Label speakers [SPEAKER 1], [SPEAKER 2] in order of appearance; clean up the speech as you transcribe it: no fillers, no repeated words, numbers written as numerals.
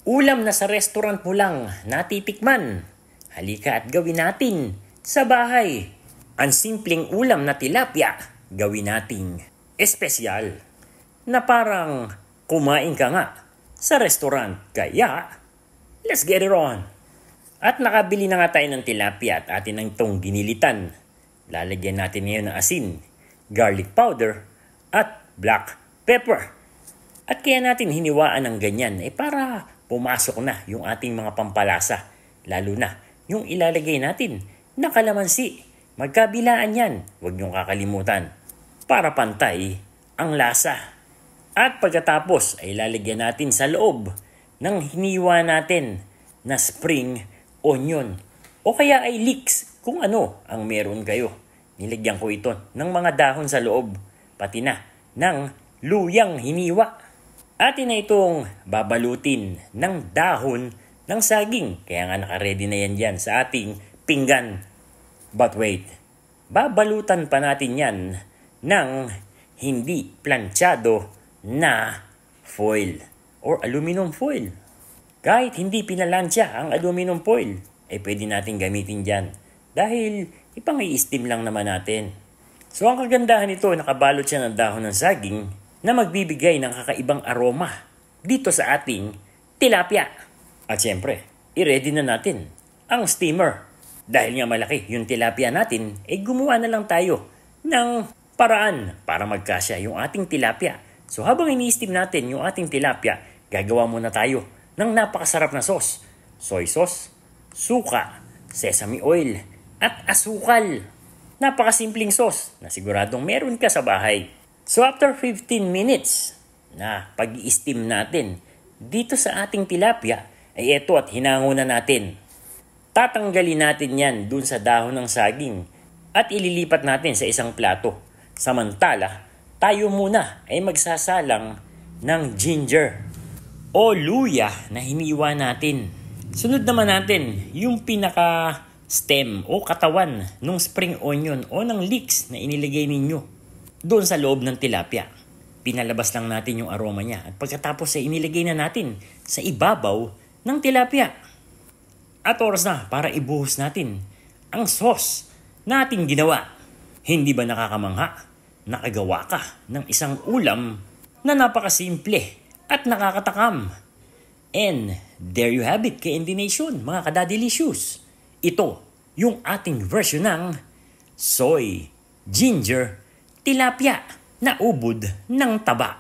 [SPEAKER 1] Ulam na sa restaurant mo lang natitikman. Halika at gawin natin sa bahay. Ang simpleng ulam na tilapia, gawin nating espesyal. Na parang kumain ka nga sa restaurant. Kaya, let's get it on. At nakabili na nga tayo ng tilapia at atin ang itong ginilitan. Lalagyan natin ngayon ng asin, garlic powder, at black pepper. At kaya natin hiniwaan ng ganyan para pumasok na yung ating mga pampalasa. Lalo na yung ilalagay natin na kalamansi. Magkabilaan yan, huwag niyong kakalimutan. Para pantay ang lasa. At pagkatapos ay lalagyan natin sa loob ng hiniwa natin na spring onion. O kaya ay leeks kung ano ang meron kayo. Nilagyan ko ito ng mga dahon sa loob. Pati na ng luyang hiniwa. Atin na itong babalutin ng dahon ng saging. Kaya nga nakaredy na yan dyan sa ating pinggan. But wait, babalutan pa natin yan ng hindi planchado na foil or aluminum foil. Kahit hindi pinalansya ang aluminum foil, ay pwede natin gamitin dyan. Dahil ipang-i-steam lang naman natin. So ang kagandahan nito, nakabalot siya ng dahon ng saging na magbibigay ng kakaibang aroma dito sa ating tilapia. At syempre, i-ready na natin ang steamer. Dahil nga malaki yung tilapia natin, gumawa na lang tayo ng paraan para magkasya yung ating tilapia. So habang ini-steam natin yung ating tilapia, gagawa muna tayo ng napakasarap na sauce. Soy sauce, suka, sesame oil, at asukal. Napakasimpleng sauce na siguradong meron ka sa bahay. So after 15 minutes na pag-i-steam natin dito sa ating tilapia, ay eto at hinango na natin. Tatanggalin natin yan dun sa dahon ng saging at ililipat natin sa isang plato. Samantala, tayo muna ay magsasalang ng ginger o luya na hiniwa natin. Sunod naman natin yung pinaka-stem o katawan ng spring onion o ng leeks na inilagay ninyo doon sa loob ng tilapia. Pinalabas lang natin yung aroma niya at pagkatapos ay inilagay na natin sa ibabaw ng tilapia. At oras na para ibuhos natin ang sauce na ating ginawa. Hindi ba nakakamangha? Nakagawa ka ng isang ulam na napakasimple at nakakatakam. And there you have it, KND Nation, mga kadadelicious. Ito yung ating version ng soy, ginger, tilapia na ubod ng taba.